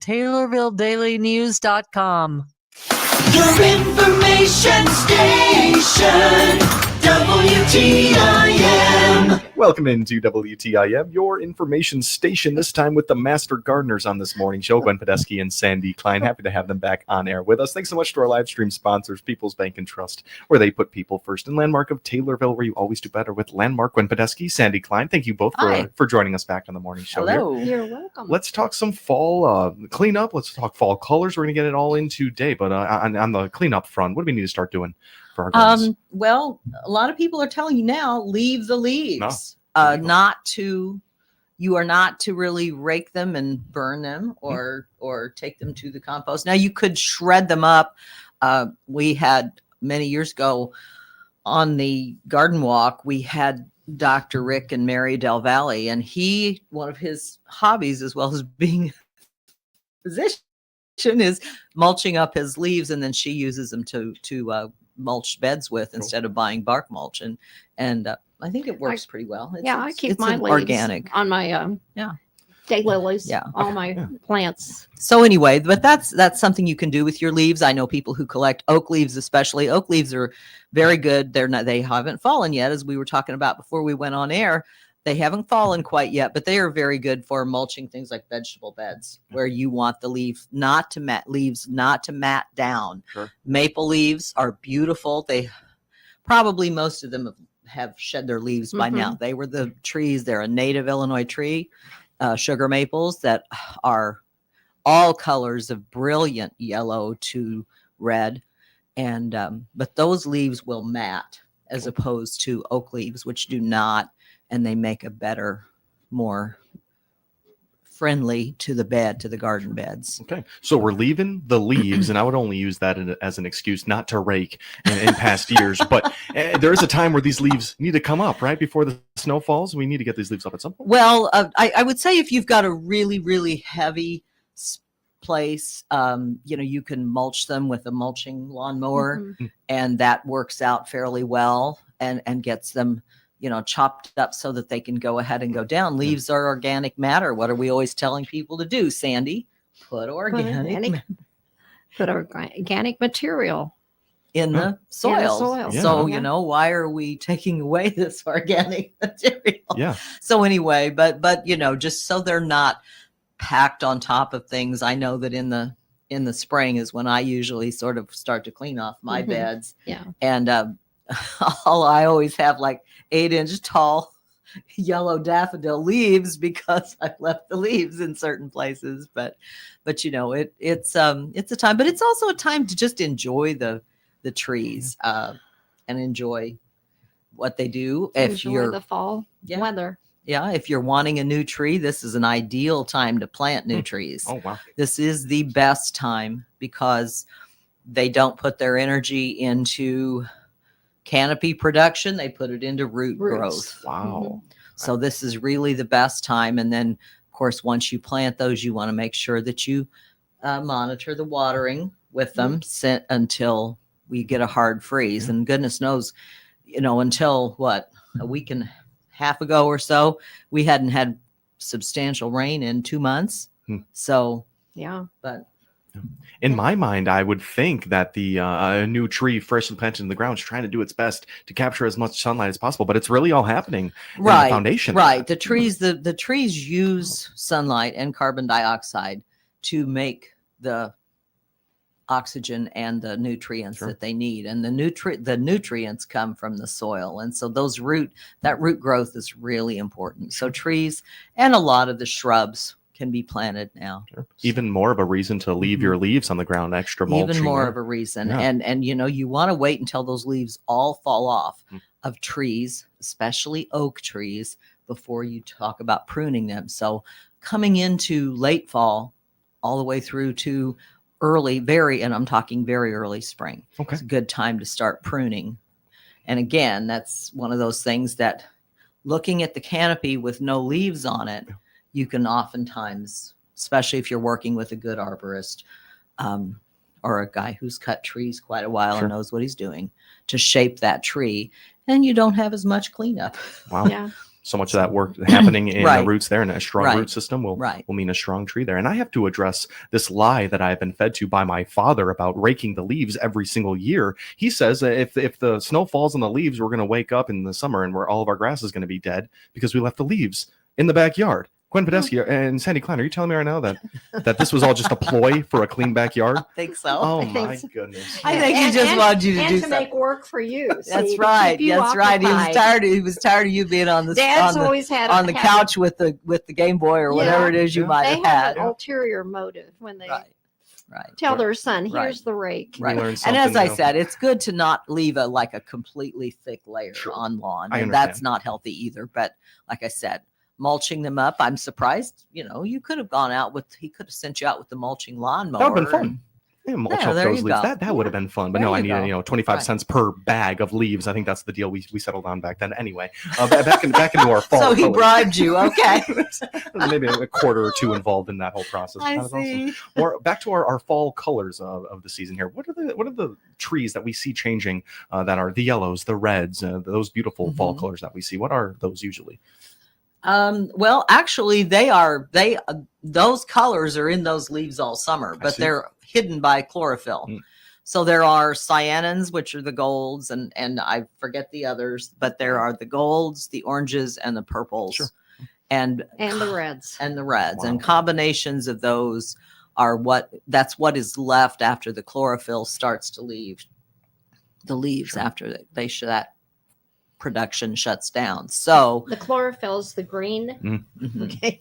TaylorvilleDailyNews.com. Your information station, WTIM. Welcome into WTIM, your information station, this time with the Master Gardeners on this morning show, Gwen Podesky and Sandy Klein. Happy to have them back on air with us. Thanks so much to our live stream sponsors, People's Bank and Trust, where they put people first, and Landmark of Taylorville, where you always do better with Landmark. Gwen Podesky, Sandy Klein, thank you both for joining us back on the morning show. Hello. Here. You're welcome. Let's talk some fall cleanup. Let's talk fall colors. We're going to get it all in today, but on the cleanup front, what do we need to start doing for our gardens? Well, a lot of people are telling you now, leave the leaves. You are not to really rake them and burn them or take them to the compost. Now you could shred them up. We had many years ago on the garden walk, we had Dr. Rick and Mary Del Valle, and one of his hobbies, as well as being a physician, is mulching up his leaves, and then she uses them to mulch beds with instead of buying bark mulch, and I think it works pretty well. I keep my leaves organic on my daylilies, all my plants. So anyway, but that's something you can do with your leaves. I know people who collect oak leaves, especially. Oak leaves are very good. They haven't fallen yet, as we were talking about before we went on air. They haven't fallen quite yet, but they are very good for mulching things like vegetable beds, where you want the leaves not to mat down. Sure. Maple leaves are beautiful. Most of them have shed their leaves by now. They were the trees. They're a native Illinois tree, sugar maples that are all colors of brilliant yellow to red. And, but those leaves will mat as opposed to oak leaves, which do not, and they make a better, more friendly to the garden beds. Okay, so we're leaving the leaves, and I would only use that as an excuse not to rake in past years. But there is a time where these leaves need to come up, right? Before the snow falls, we need to get these leaves up at some point. Well, I would say if you've got a really, really heavy place, you can mulch them with a mulching lawnmower, and that works out fairly well and gets them chopped up so that they can go ahead and go down. Leaves are organic matter. What are we always telling people to do, Sandy? Put organic material in the soil. Yeah. So, why are we taking away this organic material? Yeah. So anyway, but just so they're not packed on top of things. I know that in the spring is when I usually sort of start to clean off my beds. Yeah. And I always have like 8-inch tall yellow daffodil leaves because I've left the leaves in certain places. But it's a time, but it's also a time to just enjoy the trees and enjoy what they do. Enjoy the fall weather. Yeah, if you're wanting a new tree, this is an ideal time to plant new trees. Oh, wow. This is the best time because they don't put their energy into canopy production. They put it into root growth. Wow. So this is really the best time. And then, of course, once you plant those, you want to make sure that you monitor the watering with them until we get a hard freeze. And goodness knows, until a week and a half ago or so, we hadn't had substantial rain in 2 months. So, but in my mind, I would think that the new tree freshly planted in the ground is trying to do its best to capture as much sunlight as possible, but it's really all happening in the foundation. Right. The trees use sunlight and carbon dioxide to make the oxygen and the nutrients that they need. And the nutrients come from the soil. And so that root growth is really important. So trees and a lot of the shrubs can be planted now. Sure. Even more of a reason to leave your leaves on the ground, extra mulching. Even more of a reason. Yeah. And you want to wait until those leaves all fall off of trees, especially oak trees, before you talk about pruning them. So coming into late fall all the way through to and I'm talking very early spring. Okay. It's a good time to start pruning. And again, that's one of those things that looking at the canopy with no leaves on it, you can oftentimes, especially if you're working with a good arborist or a guy who's cut trees quite a while and knows what he's doing, to shape that tree, and you don't have as much cleanup. Wow. Yeah. So much of that work happening in Right. the roots there, and a strong Right. root system will Right. mean a strong tree there. And I have to address this lie that I've been fed to by my father about raking the leaves every single year. He says that if the snow falls on the leaves, we're going to wake up in the summer and where all of our grass is going to be dead because we left the leaves in the backyard. Gwen Podesky and Sandy Klein, are you telling me right now that this was all just a ploy for a clean backyard? I think so. Oh I think my so. goodness. I think he just wanted you to and do to something. make work for you. That's See, to right. keep you That's right. occupied. He was tired of you being on the Dad's on the, always had on the couch with the Game Boy or whatever it is you Yeah. might They have have had. an ulterior motive when they Right. Right. tell their son, "Here's Right. the rake." We Right. learned And as something I new. said, it's good to not leave a completely thick layer Sure. on lawn. I And that's understand. not healthy either. But like I said, mulching them up, I'm surprised, you could have gone out he could have sent you out with the mulching lawnmower. That would have been fun. Yeah, mulch up there those you leaves. go. That would have been fun. But There no, I you needed go. 25 Right. cents per bag of leaves. I think that's the deal we settled on back then. Anyway, back into our fall. So he colors. bribed you. Okay. Maybe a quarter or two involved in that whole process. I That was awesome. see. Or back to our fall colors of the season here. What are the trees that we see changing that are the yellows, the reds, those beautiful fall Mhm. colors that we see? What are those usually? Well, actually, those colors are in those leaves all summer, but see. they're hidden by chlorophyll. Mm. So there are cyanins, which are the golds, and I forget the others, but there are the golds, the oranges, and the purples, Sure. and And the reds. and the reds, and Wow. combinations of those are that's what is left after the chlorophyll starts to leave the leaves Sure. after that production shuts down. So The chlorophyll's the green. mhm. Okay.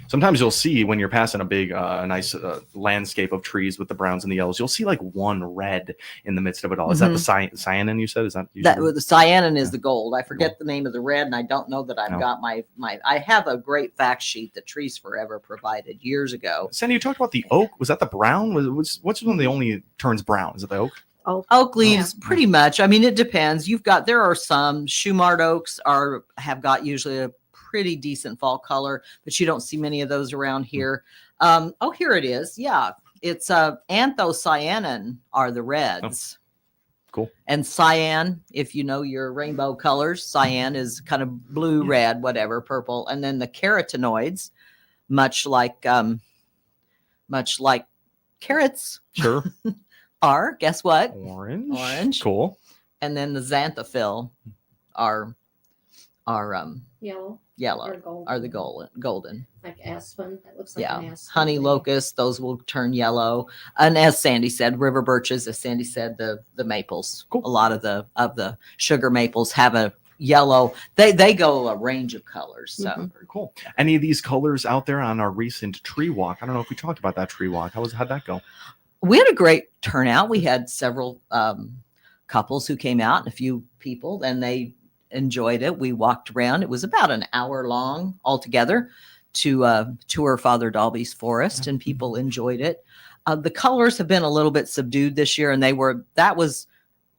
Sometimes you'll see when you're passing a big, nice landscape of trees with the browns and the yellows, you'll see like one red in the midst of it all. Is that the cyanin you said? Is that that usually? the cyanin is the gold. I forget the name of the red, and I don't know that I've No. got my. I have a great fact sheet that Trees Forever provided years ago. Sandy, you talked about the oak. Was that the brown? What's one of the only turns brown? Is it the oak? Oak leaves, pretty much. I mean, it depends. There are some Shumard oaks have got usually a pretty decent fall color, but you don't see many of those around here. Here it is. Yeah, it's anthocyanin are the reds. Cool. And cyan, if you know your rainbow colors, cyan is kind of blue, red, whatever, purple, and then the carotenoids, much like carrots, Sure. are, guess what? Orange. Orange. Cool. And then the xanthophyll are Yellow yellow, or gold. are the golden. Like aspen. That looks like Yeah. an aspen. Honey locust, those will turn yellow. And as Sandy said, river birches, as Sandy said, the maples. Cool. A lot of the sugar maples have a yellow. They go a range of colors. So Very cool. Any of these colors out there on our recent tree walk? I don't know if we talked about that tree walk. How'd that go? we had a great turnout. We had several couples who came out and a few people, and they enjoyed it. We walked around. It was about an hour long altogether to tour Father Dalby's forest, and people enjoyed it. The colors have been a little bit subdued this year, and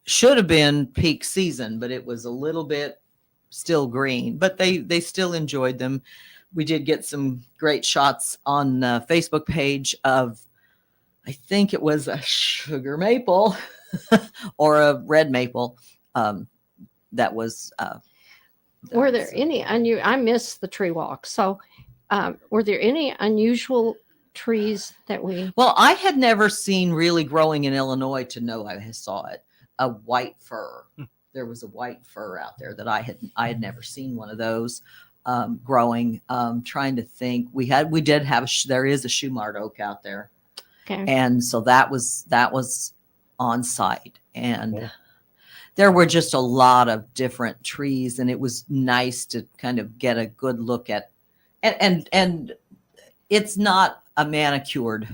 should have been peak season, but it was a little bit still green, but they still enjoyed them. We did get some great shots on the Facebook page of, I think it was a sugar maple or a red maple. That was. Were there any I missed the tree walk. So were there any unusual trees that we? Well, I had never seen really growing in Illinois to know I saw it. A white fir. There was a white fir out there that I had never seen one of those growing. Trying to think, there is a Shumard oak out there, Okay. and so that was on site, and Yeah. there were just a lot of different trees, and it was nice to kind of get a good look at, and it's not a manicured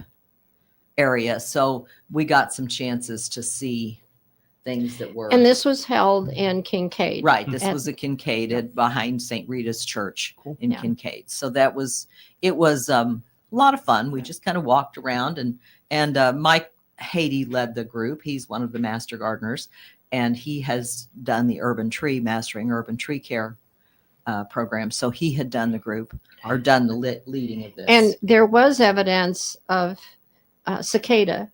area, so we got some chances to see things that were. And this was held in Kincaid. Right. This At- was a Kincaid behind St. Rita's Church in Yeah. Kincaid. So it was a lot of fun. We just kind of walked around, and Mike Haiti led the group. He's one of the master gardeners, and he has done the Mastering Urban Tree Care program. So he had done the group or done the leading of this. And there was evidence of cicada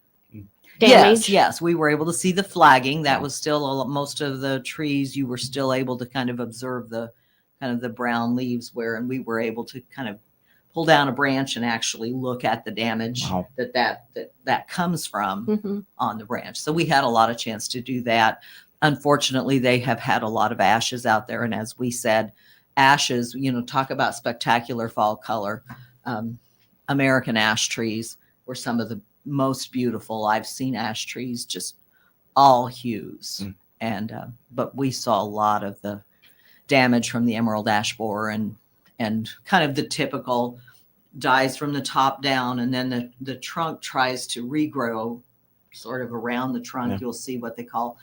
damage. Yes, we were able to see the flagging. That was still most of the trees. You were still able to kind of observe the kind of the brown leaves and we were able to kind of pull down a branch and actually look at the damage Wow. that comes from Mhm. on the branch. So we had a lot of chance to do that. Unfortunately, they have had a lot of ashes out there. And as we said, ashes, talk about spectacular fall color. American ash trees were some of the most beautiful. I've seen ash trees, just all hues. And, but we saw a lot of the damage from the emerald ash borer and kind of the typical dies from the top down. And then the trunk tries to regrow sort of around the trunk. Yeah. You'll see what they call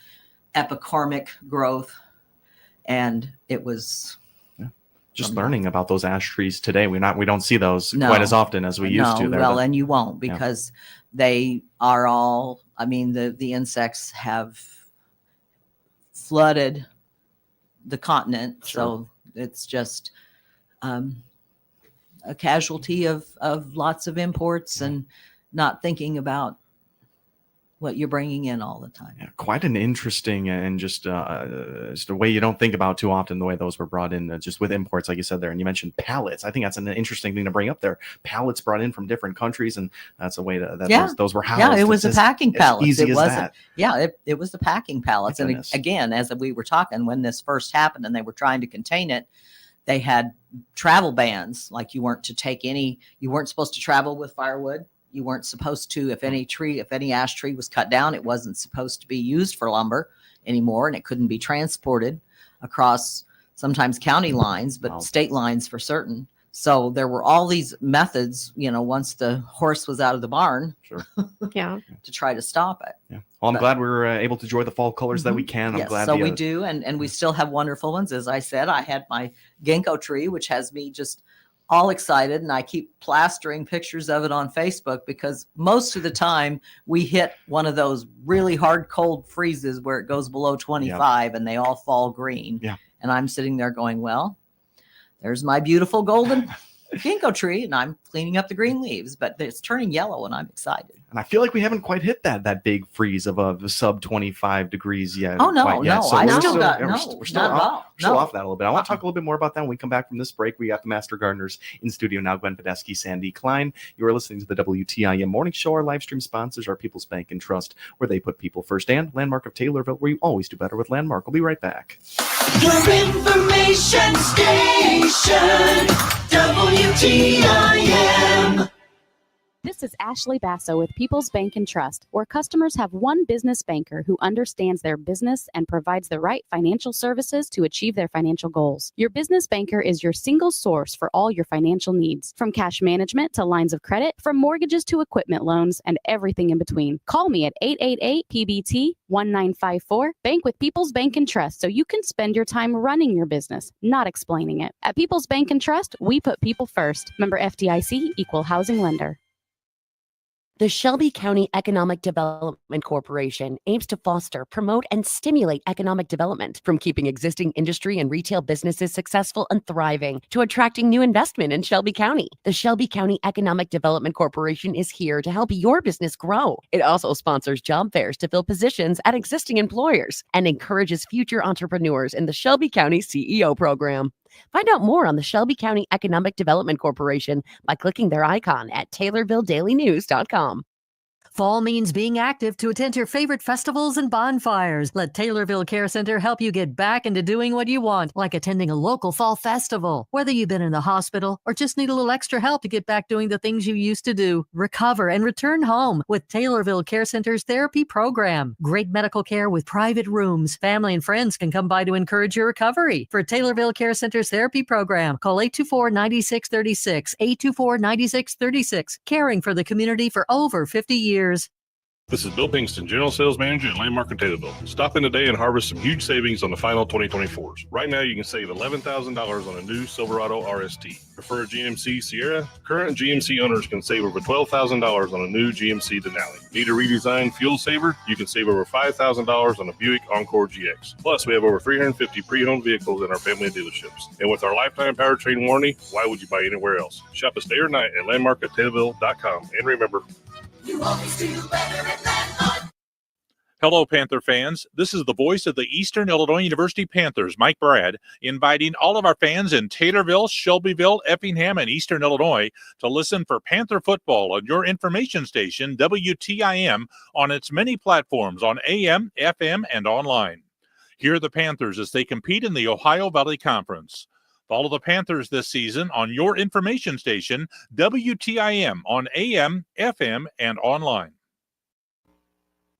epicormic growth. And it was Just learning about those ash trees today. We don't see those quite as often as we used to. Well, and you won't because they are all, I mean, the insects have flooded the continent. Sure. So it's just a casualty of lots of imports and not thinking about what you're bringing in all the time. Yeah, quite an interesting and just a way you don't think about too often, the way those were brought in just with imports, like you said there. And you mentioned pallets. I think that's an interesting thing to bring up there. Pallets brought in from different countries, and that's a way those were housed. Yeah, it was It's the packing pallets. Easy It as wasn't. that. Yeah, it was the packing pallets. My And goodness. again, as we were talking, when this first happened and they were trying to contain it, they had travel bans. Like you weren't supposed to travel with firewood. You weren't supposed to, if any ash tree was cut down, it wasn't supposed to be used for lumber anymore, and it couldn't be transported across sometimes county lines, but Wow. state lines for certain. So there were all these methods, once the horse was out of the barn Sure. Yeah. to try to stop it. Yeah. Well, I'm glad we're able to enjoy the fall colors that we can. I'm Yes, glad. so we do, and we still have wonderful ones. As I said, I had my ginkgo tree, which has me just all excited, and I keep plastering pictures of it on Facebook because most of the time we hit one of those really hard cold freezes where it goes below 25 and they all fall green. Yeah. And I'm sitting there going, well, there's my beautiful golden ginkgo tree, and I'm cleaning up the green leaves, but it's turning yellow and I'm excited. And I feel like we haven't quite hit that big freeze of a sub 25 degrees yet. Oh, no, quite yet. no, So I we're still got, we're no, we're still not at off, all. we're still No. off that a little bit. I want to talk a little bit more about that when we come back from this break. We got the Master Gardeners in studio now, Gwen Podesky, Sandy Klein. You are listening to the WTIM Morning Show. Our live stream sponsors are People's Bank and Trust, where they put people first, and Landmark of Taylorville, where you always do better with Landmark. We'll be right back. Your information station, WTIM. This is Ashley Basso with People's Bank and Trust, where customers have one business banker who understands their business and provides the right financial services to achieve their financial goals. Your business banker is your single source for all your financial needs, from cash management to lines of credit, from mortgages to equipment loans, and everything in between. Call me at 888-PBT-1954. Bank with People's Bank and Trust so you can spend your time running your business, not explaining it. At People's Bank and Trust, we put people first. Member FDIC, Equal Housing Lender. The Shelby County Economic Development Corporation aims to foster, promote, and stimulate economic development, from keeping existing industry and retail businesses successful and thriving to attracting new investment in Shelby County. The Shelby County Economic Development Corporation is here to help your business grow. It also sponsors job fairs to fill positions at existing employers and encourages future entrepreneurs in the Shelby County CEO program. Find out more on the Shelby County Economic Development Corporation by clicking their icon at TaylorvilleDailyNews.com. Fall means being active to attend your favorite festivals and bonfires. Let Taylorville Care Center help you get back into doing what you want, like attending a local fall festival. Whether you've been in the hospital or just need a little extra help to get back doing the things you used to do, recover and return home with Taylorville Care Center's therapy program. Great medical care with private rooms. Family and friends can come by to encourage your recovery. For Taylorville Care Center's therapy program, call 824-9636, 824-9636, caring for the community for over 50 years. This is Bill Pinkston, General Sales Manager at Landmark of Taylorville. Stop in today and harvest some huge savings on the final 2024s. Right now, you can save $11,000 on a new Silverado RST. Prefer a GMC Sierra? Current GMC owners can save over $12,000 on a new GMC Denali. Need a redesigned fuel saver? You can save over $5,000 on a Buick Encore GX. Plus, we have over 350 pre-owned vehicles in our family dealerships. And with our lifetime powertrain warranty, why would you buy anywhere else? Shop us day or night at landmarkoftaylorville.com. And remember, You always feel better at Landmark. Hello, Panther fans. This is the voice of the Eastern Illinois University Panthers, Mike Brad, inviting all of our fans in Taylorville, Shelbyville, Effingham, and Eastern Illinois to listen for Panther football on your information station, WTIM, on its many platforms on AM, FM, and online. Hear the Panthers as they compete in the Ohio Valley Conference. Follow the Panthers this season on your information station, WTIM, on AM, FM, and online.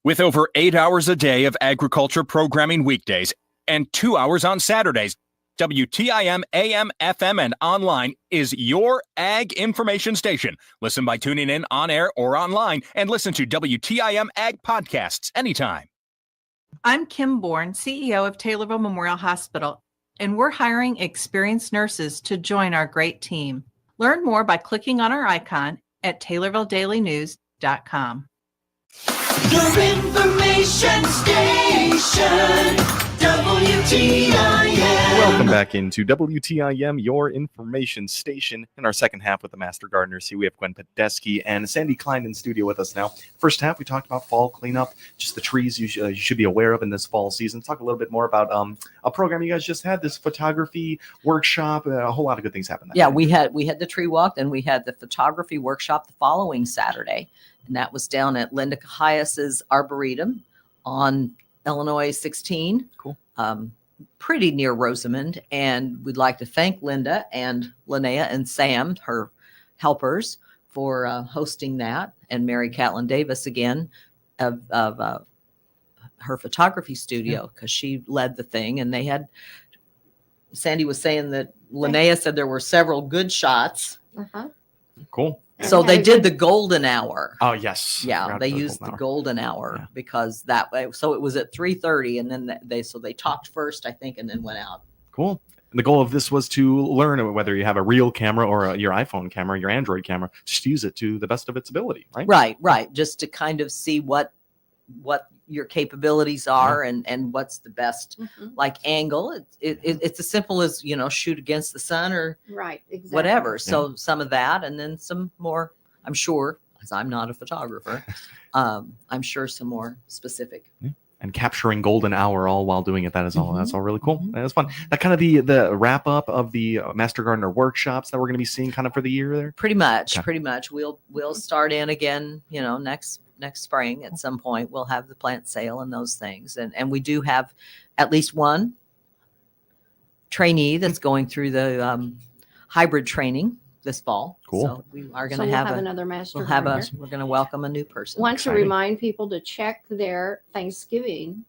With over 8 hours a day of agriculture programming weekdays and 2 hours on Saturdays, WTIM AM, FM, and online is your ag information station. Listen by tuning in on air or online and listen to WTIM Ag podcasts anytime. I'm Kim Bourne, CEO of Taylorville Memorial Hospital, and we're hiring experienced nurses to join our great team. Learn more by clicking on our icon at TaylorvilleDailyNews.com. Your information station, WTIM. Welcome back into WTIM, your information station. In our second half with the Master Gardeners, here we have Gwen Podesky and Sandy Klein in studio with us now. First half, we talked about fall cleanup, just the trees you should be aware of in this fall season. Talk a little bit more about a program you guys just had, this photography workshop. A whole lot of good things happened. Yeah, we had the tree walk, and we had the photography workshop the following Saturday, and that was down at Linda Cahias's Arboretum on Illinois 16. Cool. Pretty near Rosamond, and we'd like to thank Linda and Linnea and Sam, her helpers, for hosting that, and Mary Catlin Davis again of her photography studio, because she led the thing. And they had, Sandy was saying that Linnea said there were several good shots. Uh-huh. Cool. So they did the golden hour. Oh, yes. Yeah, they used the golden hour because that way. So it was at 3:30, and then they talked first, I think, and then went out. Cool. And the goal of this was to learn whether you have a real camera or your iPhone camera, your Android camera, just use it to the best of its ability, right? Right. Just to kind of see what your capabilities are and what's the best angle. It's as simple as, shoot against the sun or Right, exactly. whatever. So some of that, and then some more, I'm sure, because I'm not a photographer, I'm sure some more specific. Yeah. And capturing golden hour all while doing it. That's all really cool. That's fun. That kind of the wrap up of the Master Gardener workshops that we're going to be seeing kind of for the year there. Pretty much. We'll start in again, next spring at some point. We'll have the plant sale and those things. And we do have at least one trainee that's going through the hybrid training this fall. Cool. So we are going to we'll have another master. we're going to welcome a new person. Want to remind people to check their Thanksgiving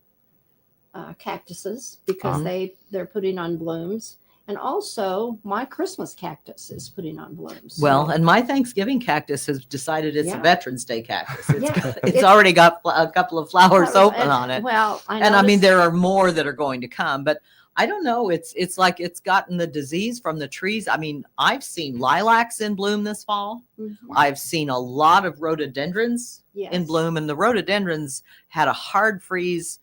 cactuses because they're putting on blooms. And also my Christmas cactus is putting on blooms. Well, and my Thanksgiving cactus has decided it's a Veterans Day cactus. It's Yeah. already got a couple of flowers open on it. Well, I mean, there are more that are going to come, but I don't know. It's like it's gotten the disease from the trees. I mean, I've seen lilacs in bloom this fall. Mm-hmm. I've seen a lot of rhododendrons Yes. in bloom, and the rhododendrons had a hard freeze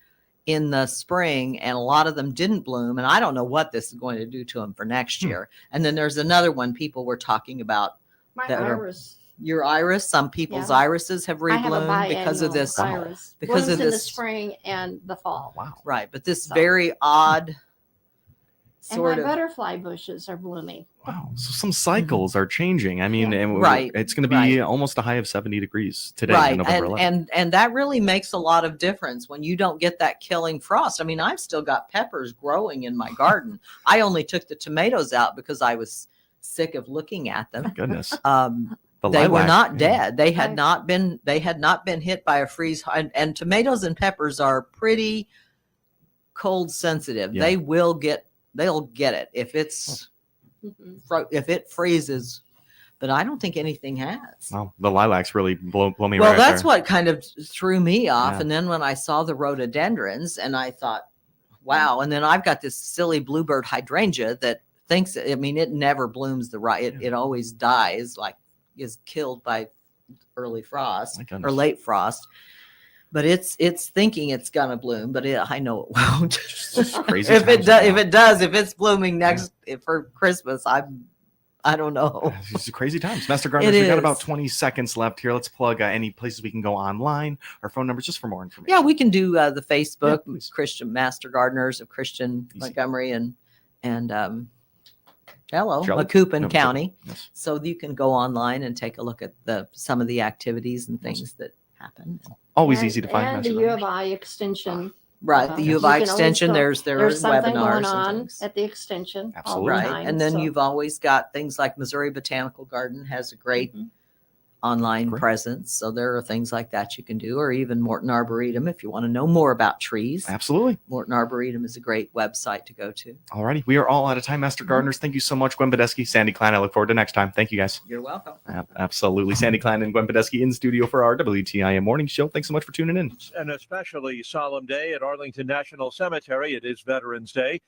in the spring, and a lot of them didn't bloom. And I don't know what this is going to do to them for next year. And then there's another one people were talking about. My that iris. Your iris. Some people's Yeah. irises have I have a rebloomed because of biannual this. iris. Because Blooms of in the this spring and the fall. Wow. Right, but this So- very odd And sort my of. butterfly bushes are blooming. Wow. So some cycles are changing. I mean, and Right, it's going to be almost a high of 70 degrees today. Right, on November 11th. and that really makes a lot of difference when you don't get that killing frost. I mean, I've still got peppers growing in my garden. I only took the tomatoes out because I was sick of looking at them. Thank goodness. They lilac, were not yeah. dead. They had Right. not been. They had not been hit by a freeze. And tomatoes and peppers are pretty cold sensitive. Yeah. They'll get it if it's Mhm. if it freezes. But I don't think anything has. Wow. The lilacs really blow me Well, right that's there. what kind of threw me off. Yeah. And then when I saw the rhododendrons, and I thought, wow. And then I've got this silly bluebird hydrangea that thinks, I mean, it never blooms the right. It always dies, is killed by early frost My or goodness. late frost. But it's thinking it's gonna bloom, but I know it won't. Crazy if times it right now. does, if it's blooming next for Christmas, I don't know. It's crazy times. Master Gardeners, It we got is. about 20 seconds left here. Let's plug any places we can go online, our phone numbers, just for more information. Yeah, we can do the Facebook please. Christian Master Gardeners of Christian Easy. Montgomery and Shelley? Macoupin No, County. Yes. So you can go online and take a look at some of the activities and things that happen. Always And- easy to find. And Master the U Gardeners. of I extension. Right, the U of You I can always extension. go- There are There's something webinars going and on things. at the extension. all the Absolutely. Right, time, and then so- you've always got things like Missouri Botanical Garden has a great Mhm. online Great. presence. So there are things like that you can do, or even Morton Arboretum if you want to know more about trees. Absolutely. Morton Arboretum is a great website to go to. Alrighty. We are all out of time, Master Gardeners. Thank you so much, Gwen Podesky, Sandy Klein. I look forward to next time. Thank you, guys. You're welcome. Absolutely. Sandy Klein and Gwen Podesky in studio for our WTIM morning show. Thanks so much for tuning in. An especially solemn day at Arlington National Cemetery. It is Veterans Day.